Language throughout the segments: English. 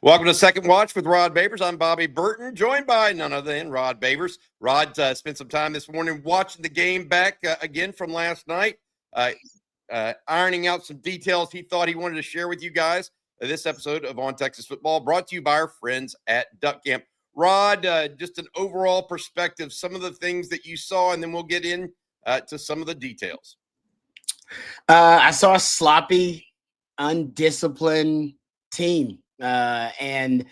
Welcome to Second Watch with Rod Babers. I'm Bobby Burton, joined by none other than Rod Babers. Rod spent some time this morning watching the game back again from last night, ironing out some details he thought he wanted to share with you guys. This episode of On Texas Football brought to you by our friends at Duck Camp. Rod, just an overall perspective, some of the things that you saw, and then we'll get in to some of the details. I saw a sloppy, undisciplined team. And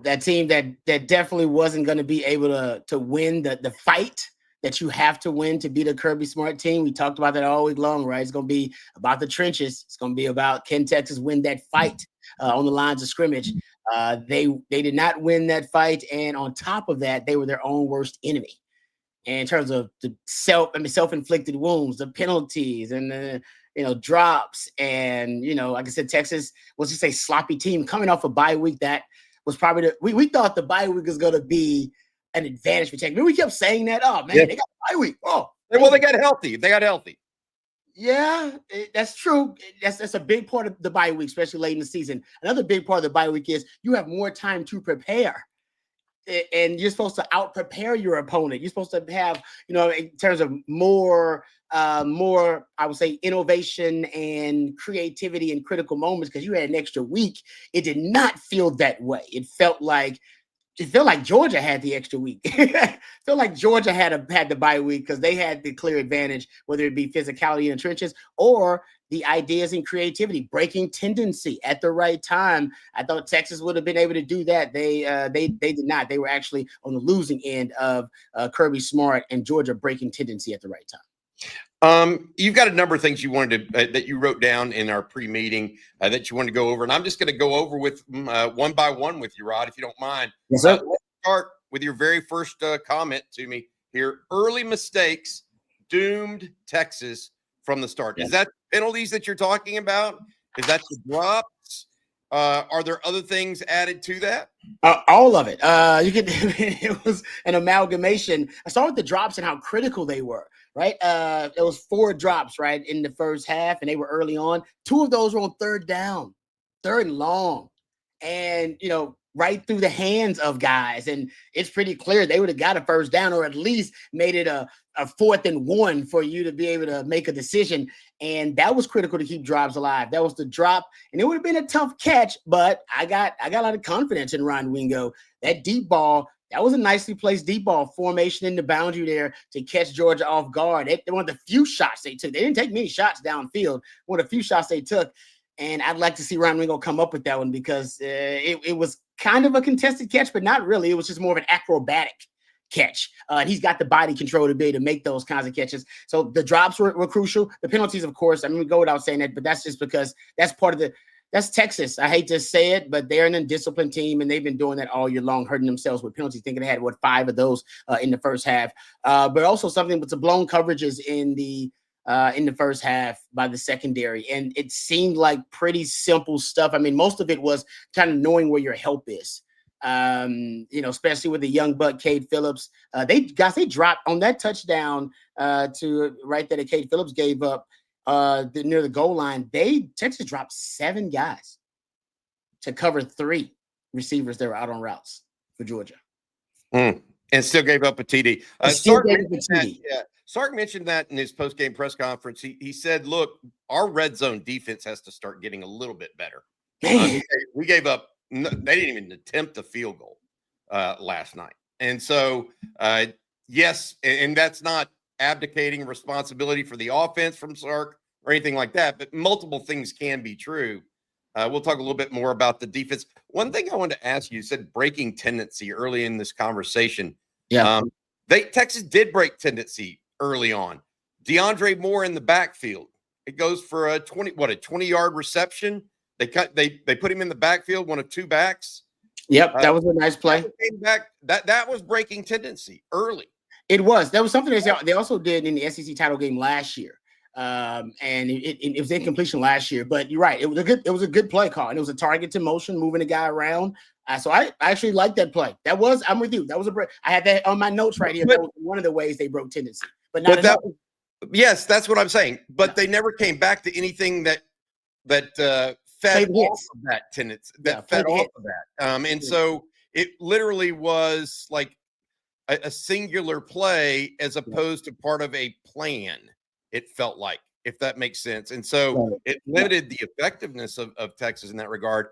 that team that definitely wasn't going to be able to win the fight that you have to win to beat a Kirby Smart team. We talked about that all week long, right? It's going to be about the trenches. It's going to be about, can Texas win that fight on the lines of scrimmage? They did not win that fight, and on top of that, they were their own worst enemy. And in terms of the self-inflicted wounds, the penalties, and the drops, and like I said, Texas was just a sloppy team coming off a bye week. That was probably we thought the bye week was going to be an advantage for Texas. We kept saying that. Oh man, They got a bye week. Oh, well, they got healthy. Yeah, that's true. That's a big part of the bye week, especially late in the season. Another big part of the bye week is you have more time to prepare. And you're supposed to out prepare your opponent. You're supposed to have, in terms of more, I would say, innovation and creativity in critical moments, because you had an extra week. It did not feel that way. It felt like Georgia had the extra week. It felt like Georgia had the bye week because they had the clear advantage, whether it be physicality in the trenches or the ideas and creativity, breaking tendency at the right time. I thought Texas would have been able to do that. They did not. They were actually on the losing end of Kirby Smart and Georgia breaking tendency at the right time. You've got a number of things you wanted to that you wrote down in our pre-meeting that you want to go over, and I'm just going to go over with one by one with you, Rod, if you don't mind. Yes, sir. Let's start with your very first comment to me here. Early mistakes doomed Texas from the start. Is that penalties that you're talking about? Is that the drops? Are there other things added to that? All of it. It was an amalgamation. I started with the drops and how critical they were. Right. There was 4 drops, right, in the first half, and they were early on. 2 of those were on third down, third and long, and, right through the hands of guys. And it's pretty clear they would have got a first down, or at least made it a 4th and 1 for you to be able to make a decision. And that was critical to keep drives alive. That was the drop. And it would have been a tough catch, but I got a lot of confidence in Ron Wingo. That deep ball, that was a nicely placed deep ball formation in the boundary there to catch Georgia off guard. They one of the few shots they took. They didn't take many shots downfield. One of the few shots they took. And I'd like to see Ron Wingo come up with that one, because it was kind of a contested catch, but not really. It was just more of an acrobatic catch. And he's got the body control to be able to make those kinds of catches. So the drops were crucial. The penalties, of course, we go without saying that, but that's just because that's that's Texas. I hate to say it, but they're an undisciplined team, and they've been doing that all year long, hurting themselves with penalties. Thinking they had 5 of those in the first half, but also something with the blown coverages in the first half by the secondary, and it seemed like pretty simple stuff. Most of it was kind of knowing where your help is. Especially with the young buck Cade Phillips. They dropped on that touchdown to right there that Cade Phillips gave up near the goal line. Texas dropped 7 guys to cover 3 receivers that were out on routes for Georgia. And still gave up a TD. Sark mentioned that in his post-game press conference. He said, look, our red zone defense has to start getting a little bit better. We gave up. They didn't even attempt a field goal last night. And so, yes, and that's not abdicating responsibility for the offense from Sark or anything like that, but multiple things can be true. We'll talk a little bit more about the defense. One thing I wanted to ask you said breaking tendency early in this conversation. Yeah. Texas did break tendency early on. DeAndre Moore in the backfield. It goes for a 20-yard reception. They put him in the backfield, one of 2 backs. Yep, that was a nice play. That was breaking tendency early. It was. That was something they also did in the SEC title game last year. And it was incompletion last year. But you're right. It was a good play call. And it was a target to motion, moving the guy around. So I actually like that play. I'm with you. That was a break. I had that on my notes right here. That was one of the ways they broke tendency. But not enough. Yes, that's what I'm saying. But they never came back to anything that fed the off hits. of that tendency, Yeah, fed play the off hits. of that. And so it literally was like a singular play as opposed to part of a plan, it felt like, if that makes sense. And so Right. it limited the effectiveness of Texas in that regard.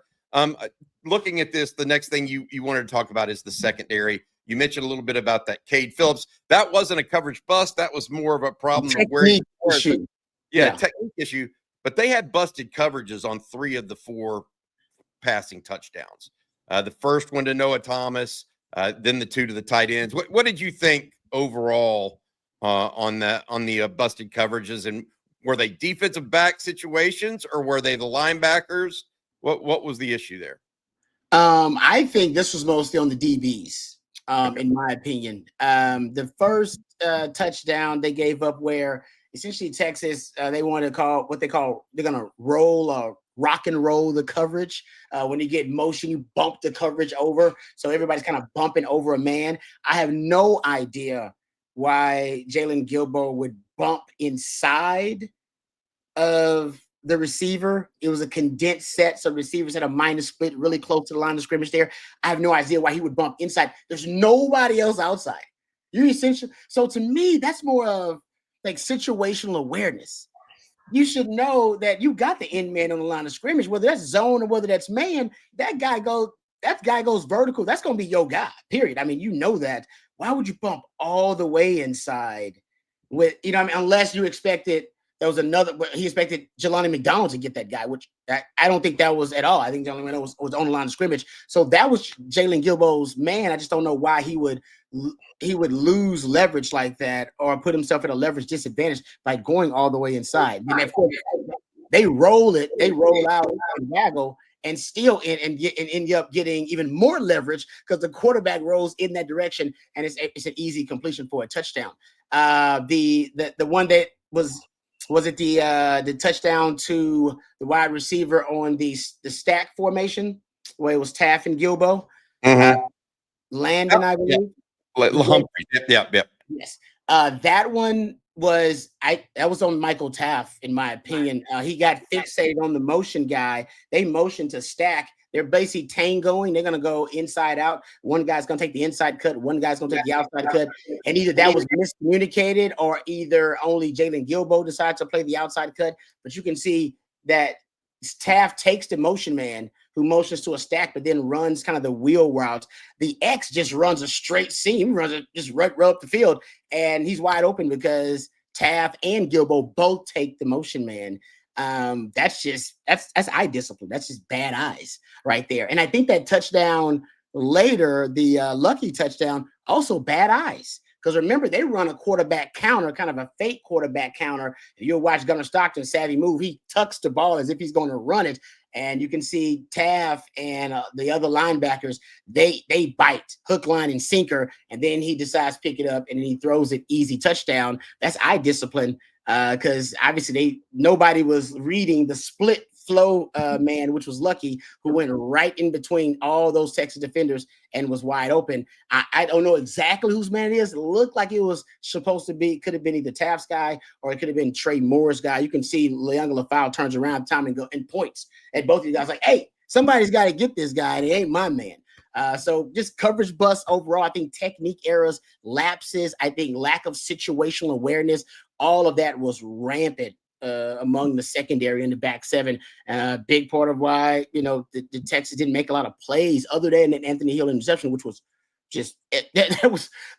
Looking at this, the next thing you wanted to talk about is the secondary. You mentioned a little bit about that Cade Phillips. That wasn't a coverage bust. That was more of a problem of where Technique issue. technique issue. But they had busted coverages on 3 of the 4 passing touchdowns. The first one to Noah Thomas, then the 2 to the tight ends. What did you think overall on the busted coverages? And were they defensive back situations or were they the linebackers? What was the issue there? I think this was mostly on the DBs, in my opinion. The first touchdown they gave up, where essentially Texas, they want to call they're going to rock and roll the coverage. When you get motion, you bump the coverage over. So everybody's kind of bumping over a man. I have no idea why Jalen Gilbo would bump inside of the receiver. It was a condensed set, so receivers had a minus split really close to the line of scrimmage there. I have no idea why he would bump inside. There's nobody else outside. You're essential. So to me, that's more of like situational awareness. You should know that you got the end man on the line of scrimmage, whether that's zone or whether that's man. That guy goes vertical. That's going to be your guy, period. I mean, you know that. Why would you bump all the way inside with, what I mean, unless you expected there was another, he expected Jelani McDonald to get that guy, which I don't think that was at all. I think Jelani McDonald was on the line of scrimmage. So that was Jalen Gilbo's man. I just don't know why he would lose leverage like that or put himself at a leverage disadvantage by going all the way inside. And of course, they roll out and waggle and still and end up getting even more leverage because the quarterback rolls in that direction and it's an easy completion for a touchdown. The one that was it the touchdown to the wide receiver on the stack formation where it was Taff and Gilbo? Landon, I believe. Yep. Yes. That one was that was on Michael Taff, in my opinion. He got fixated on the motion guy. They motioned to stack. They're basically tangoing. They're going to go inside out. One guy's going to take the inside cut. One guy's going to take the outside cut. And either that was miscommunicated or either only Jalen Gilbo decided to play the outside cut. But you can see that Taft takes the motion man who motions to a stack, but then runs kind of the wheel route. The X just runs a straight seam, runs it just right up the field. And he's wide open because Taft and Gilbo both take the motion man. That's eye discipline. That's just bad eyes right there. And I think that touchdown later, the lucky touchdown, also bad eyes. Because remember, they run a quarterback counter, kind of a fake quarterback counter. You'll watch Gunnar Stockton, savvy move. He tucks the ball as if he's going to run it. And you can see Taff and the other linebackers, they bite hook, line, and sinker. And then he decides to pick it up and he throws it easy touchdown. That's eye discipline. Because obviously nobody was reading the split flow man, which was Lucky, who went right in between all those Texas defenders and was wide open. I don't know exactly whose man it is. It looked like it was supposed to be, could have been either Taft's guy or it could have been Trey Moore's guy. You can see Leon LaFowl turns around time and points at both of you guys like, hey, somebody's got to get this guy. And it ain't my man. So just coverage bust overall. I think technique errors, lapses, I think lack of situational awareness, all of that was rampant among the secondary and the back seven. Big part of why, the Texas didn't make a lot of plays other than an Anthony Hill interception, which was just that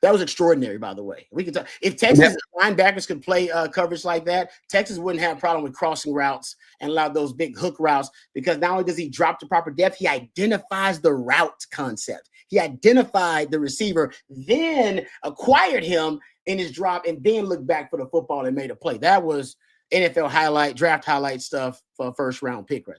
was extraordinary, by the way. We could talk if Texas linebackers could play coverage like that, Texas wouldn't have a problem with crossing routes and allow those big hook routes, because not only does he drop the proper depth, he identifies the route concept. He identified the receiver, then acquired him in his drop, and then looked back for the football and made a play. That was NFL draft highlight stuff for a first round pick right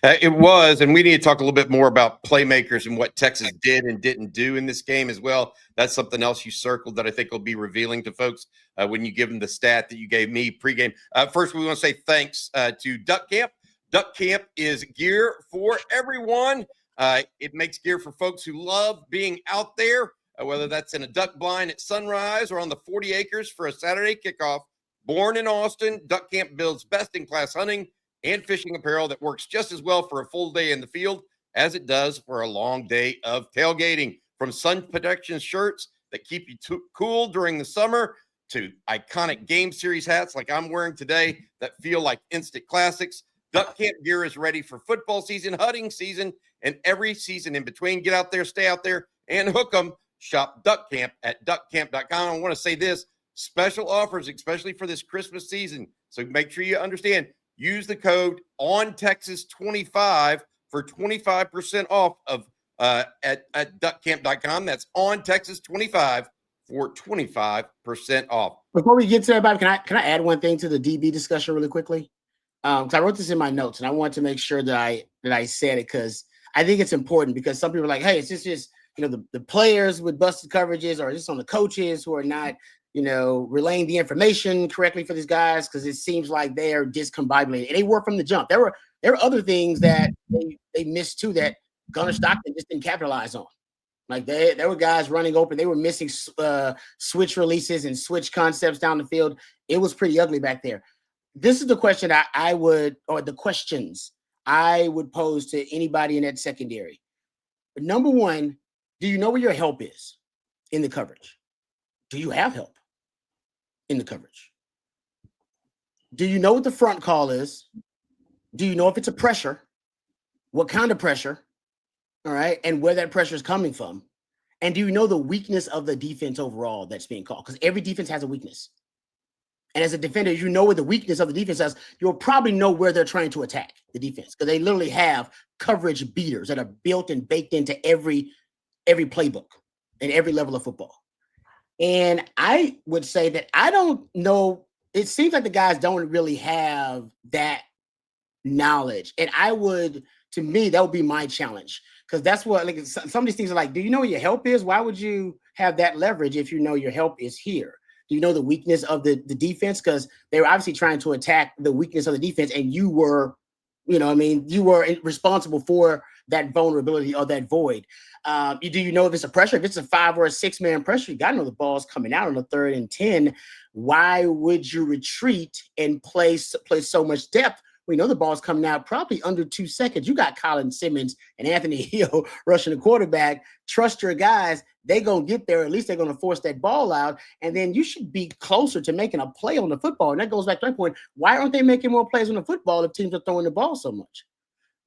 there. It was, and we need to talk a little bit more about playmakers and what Texas did and didn't do in this game as well. That's something else you circled that I think will be revealing to folks when you give them the stat that you gave me pregame. First, we want to say thanks to Duck Camp. Duck Camp is gear for everyone. It makes gear for folks who love being out there, whether that's in a duck blind at sunrise or on the 40 acres for a Saturday kickoff. Born in Austin, Duck Camp builds best-in-class hunting, and fishing apparel that works just as well for a full day in the field as it does for a long day of tailgating. From sun protection shirts that keep you cool during the summer to iconic game series hats like I'm wearing today that feel like instant classics, Duck Camp gear is ready for football season, hunting season, and every season in between. Get out there, stay out there, and hook 'em. Shop Duck Camp at duckcamp.com. I want to say this, special offers, especially for this Christmas season. So make sure you understand, use the code ONTexas25 for 25% off of at duckcamp.com. That's ONTexas25 for 25% off. Before we get to everybody, can I add one thing to the DB discussion really quickly? Because I wrote this in my notes and I want to make sure that I said it, because I think it's important, because some people are like, hey, it's just the players with busted coverages, or just on the coaches who are not relaying the information correctly for these guys, because it seems like they are discombobulated. And they were from the jump. There were other things that they missed too that Gunnar Stockton just didn't capitalize on. Like there were guys running open. They were missing switch releases and switch concepts down the field. It was pretty ugly back there. This is the question the questions I would pose to anybody in that secondary. Number one, do you know where your help is in the coverage? Do you have help in the coverage? Do you know what the front call is? Do you know if it's a pressure? What kind of pressure? All right. And where that pressure is coming from. And do you know the weakness of the defense overall that's being called? Because every defense has a weakness. And as a defender, you know where the weakness of the defense is. You'll probably know where they're trying to attack the defense, because they literally have coverage beaters that are built and baked into every playbook and every level of football. And I would say that I don't know. It seems like the guys don't really have that knowledge. And to me, that would be my challenge, because that's what, like, some of these things are like, do you know where your help is? Why would you have that leverage if you know your help is here? Do you know the weakness of the defense? Because they were obviously trying to attack the weakness of the defense, and you were, you were responsible for that vulnerability or that void. Do you know if it's a pressure? If it's a 5 or a 6-man pressure, you got to know the ball's coming out on the 3rd and 10. Why would you retreat and play so much depth? We know the ball's coming out probably under 2 seconds. You got Colin Simmons and Anthony Hill rushing the quarterback. Trust your guys. They're going to get there. At least they're going to force that ball out. And then you should be closer to making a play on the football. And that goes back to my point. Why aren't they making more plays on the football if teams are throwing the ball so much?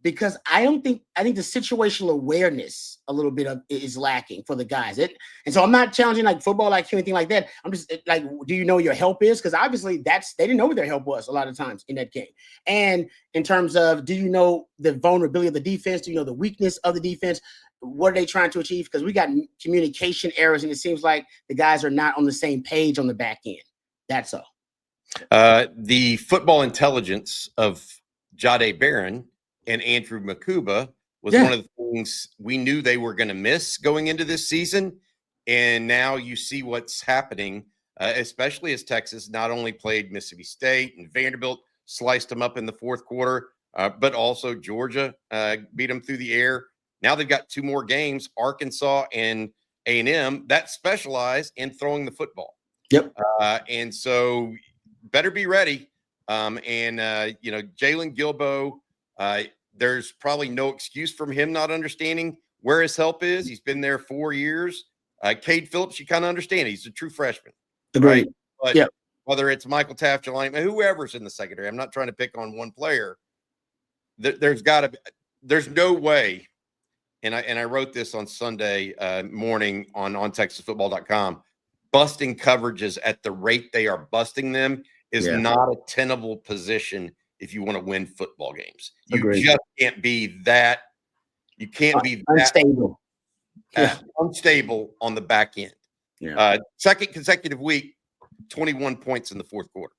Because I think the situational awareness a little bit is lacking for the guys. And so I'm not challenging like football IQ or anything like that. I'm just like, do you know your help is? Because obviously they didn't know what their help was a lot of times in that game. And in terms of, do you know the vulnerability of the defense? Do you know the weakness of the defense? What are they trying to achieve? Because we got communication errors, and it seems like the guys are not on the same page on the back end. That's all. The football intelligence of Jahdae Barron and Andrew Makuba was one of the things we knew they were going to miss going into this season. And now you see what's happening, especially as Texas not only played Mississippi State and Vanderbilt sliced them up in the 4th quarter, but also Georgia beat them through the air. Now they've got 2 more games, Arkansas and A&M, that specialize in throwing the football. Yep. And so better be ready. Jalen Gilbo, there's probably no excuse from him not understanding where his help is. He's been there 4 years. Cade Phillips, you kind of understand. He's a true freshman. Right? But whether it's Michael Taft, Jelani, whoever's in the secondary, I'm not trying to pick on one player. There's no way. And I wrote this on Sunday morning on ontexasfootball.com. Busting coverages at the rate they are busting them is not a tenable position if you want to win football games. You just can't be that. You can't be unstable. Unstable on the back end. Yeah. Second consecutive week, 21 points in the 4th quarter.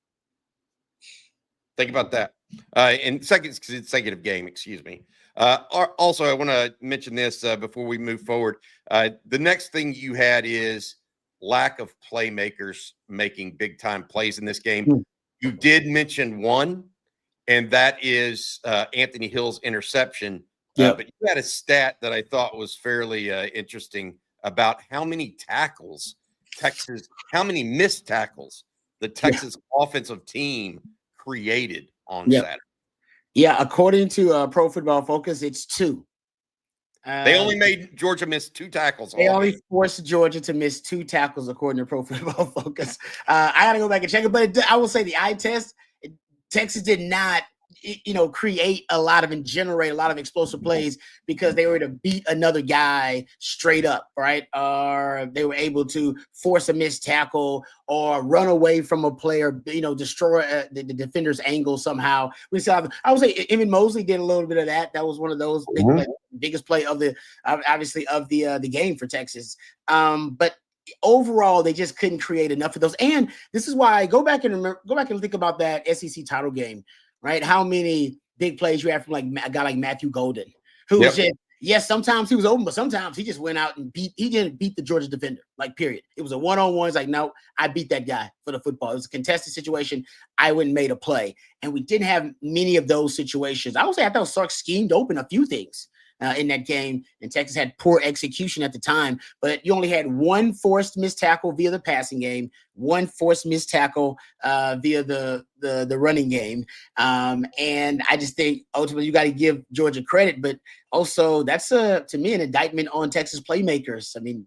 Think about that. And second consecutive game, excuse me. Also, I want to mention this before we move forward. The next thing you had is lack of playmakers making big time plays in this game. You did mention one, and that is Anthony Hill's interception. But you had a stat that I thought was fairly interesting about how many missed tackles the Texas offensive team created on Saturday. Yeah, according to Pro Football Focus, it's 2. They only made Georgia miss 2 tackles. They only forced Georgia to miss 2 tackles, according to Pro Football Focus. I got to go back and check it, but I will say the eye test, Texas did not, create a lot and generate a lot of explosive plays because they were to beat another guy straight up, right? Or they were able to force a missed tackle or run away from a player, destroy the defender's angle somehow. We saw, I would say, Evan Mosley did a little bit of that. That was one of those biggest play of the game for Texas. But overall, they just couldn't create enough of those. And this is why I go back and think about that SEC title game, right? How many big plays you have from like a guy like Matthew Golden, who was just, yes, sometimes he was open, but sometimes he just went out and didn't beat the Georgia defender, like, period. It was a one-on-one. It's like, no, I beat that guy for the football. It was a contested situation. I went and made a play. And we didn't have many of those situations. I would say I thought Sark schemed open a few things in that game, and Texas had poor execution at the time, but you only had 1 forced missed tackle via the passing game, 1 forced missed tackle via the running game. And I just think ultimately you got to give Georgia credit, but also that's to me an indictment on Texas playmakers. I mean,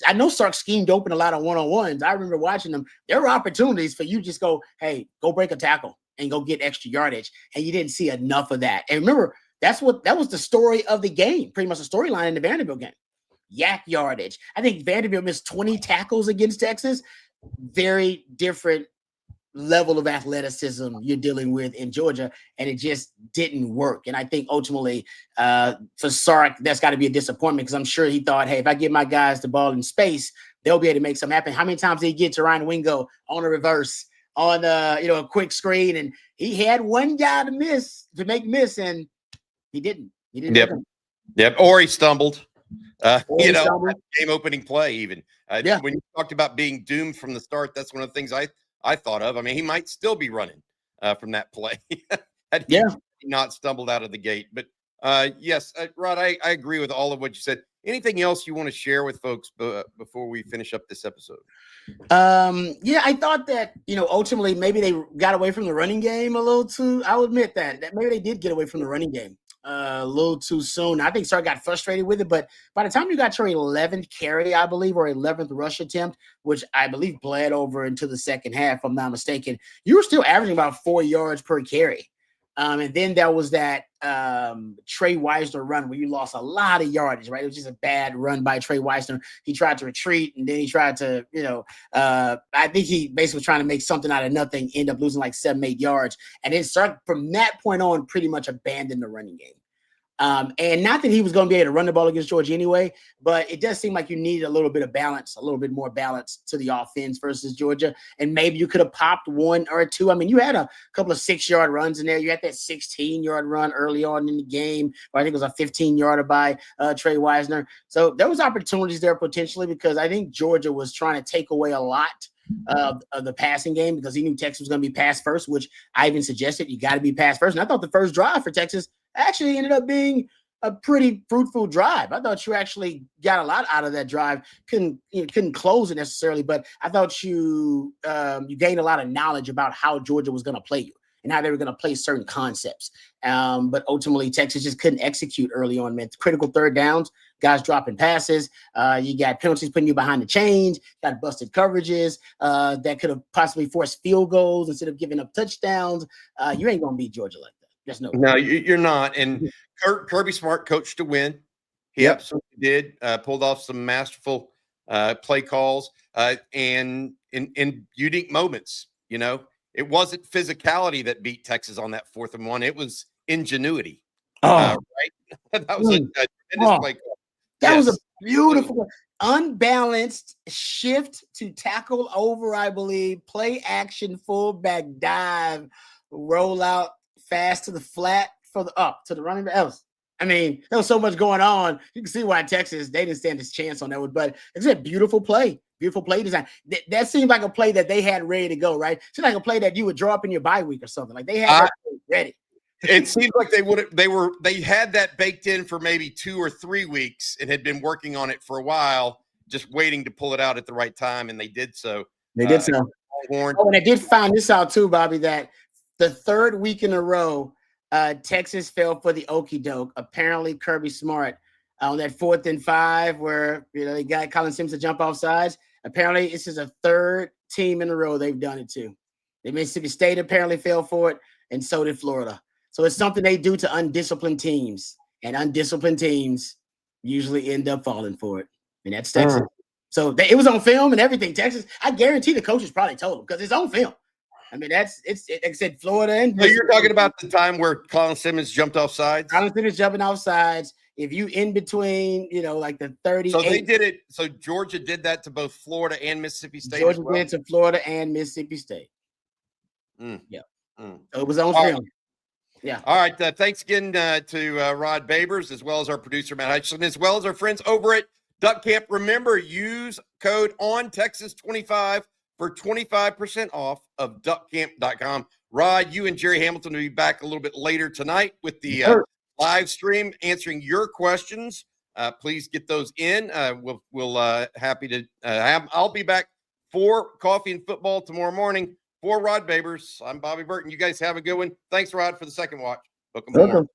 I know Sark schemed open a lot of one-on-ones. I remember watching them. There were opportunities for you just go, hey, go break a tackle and go get extra yardage, and you didn't see enough of that. And remember, that was the story of the game, pretty much the storyline in the Vanderbilt game. Yak yardage. I think Vanderbilt missed 20 tackles against Texas. Very different level of athleticism you're dealing with in Georgia, and it just didn't work. And I think ultimately for Sark, that's got to be a disappointment because I'm sure he thought, hey, if I give my guys the ball in space, they'll be able to make something happen. How many times did he get to Ryan Wingo on a reverse, on a quick screen, and he had one guy to make miss, and he didn't. Yep. Or he stumbled. Game opening play even. When you talked about being doomed from the start, that's one of the things I thought of. I mean, he might still be running from that play had he not stumbled out of the gate. But yes, Rod, I agree with all of what you said. Anything else you want to share with folks before we finish up this episode? I thought that, ultimately maybe they got away from the running game a little too. I'll admit that maybe they did get away from the running game a little too soon. I think Sark got frustrated with it, but by the time you got your 11th carry, I believe, or 11th rush attempt, which I believe bled over into the second half, if I'm not mistaken, you were still averaging about 4 yards per carry. And then there was that Trey Wisner run where you lost a lot of yardage, right? It was just a bad run by Trey Wisner. He tried to retreat, and then he tried to, I think he basically was trying to make something out of nothing, end up losing like 7-8 yards. And then start from that point on, pretty much abandoned the running game. And not that he was going to be able to run the ball against Georgia anyway, but it does seem like you needed a little bit of balance, a little bit more balance to the offense versus Georgia. And maybe you could have popped 1 or 2. I mean, you had a couple of 6-yard runs in there. You had that 16-yard run early on in the game, or I think it was a 15-yarder by Trey Wisner. So there was opportunities there potentially because I think Georgia was trying to take away a lot of the passing game because he knew Texas was going to be pass first, which I even suggested you got to be pass first. And I thought the first drive for Texas actually ended up being a pretty fruitful drive. I thought you actually got a lot out of that drive. Couldn't close it necessarily, but I thought you gained a lot of knowledge about how Georgia was going to play you and how they were going to play certain concepts. But ultimately, Texas just couldn't execute early on, man. Critical third downs, guys dropping passes. You got penalties putting you behind the chains, got busted coverages that could have possibly forced field goals instead of giving up touchdowns. You ain't going to beat Georgia like that. No, you're not. And Kirby Smart coached to win. He absolutely did. Pulled off some masterful play calls and in unique moments. It wasn't physicality that beat Texas on that 4th and 1. It was ingenuity. Right? That was a tremendous play call. That was a beautiful, unbalanced shift to tackle over, I believe. Play action, fullback dive, roll out. Fast to the flat for the up to the running back. I mean, there was so much going on. You can see why Texas, they didn't stand a chance on that one. But it's a beautiful play design. That seemed like a play that they had ready to go, right? It seemed like a play that you would draw up in your bye week or something. Like they had that ready. It seemed like they had that baked in for maybe 2 or 3 weeks and had been working on it for a while, just waiting to pull it out at the right time, and they did so. They did so. Longhorns. Oh, and I did find this out too, Bobby, that the 3rd week in a row Texas fell for the okie doke. Apparently, Kirby Smart on that 4th and 5 where they got Colin Sims to jump off sides. Apparently, this is a 3rd team in a row they've done it to. The Mississippi State apparently fell for it, and so did Florida. So it's something they do to undisciplined teams, and undisciplined teams usually end up falling for it. And that's Texas. So it was on film and everything. Texas, I guarantee the coaches probably told them because it's on film. I mean, it's like I said, Florida and so you're talking about the time where Colin Simmons jumped off sides? Colin Simmons jumping off sides. If you in between, like the 30. So they did it. So Georgia did that to both Florida and Mississippi State. Georgia did it to Florida and Mississippi State. Yeah. So it was on film. Yeah. All right. Thanks again to Rod Babers, as well as our producer, Matt Hutchinson, as well as our friends over at Duck Camp. Remember, use code ONTexas25 for 25% off of duckcamp.com. Rod, you and Jerry Hamilton will be back a little bit later tonight with the live stream answering your questions. Please get those in. We'll happy to have. I'll be back for Coffee and Football tomorrow morning. For Rod Babers, I'm Bobby Burton. You guys have a good one. Thanks, Rod, for the second watch. Welcome.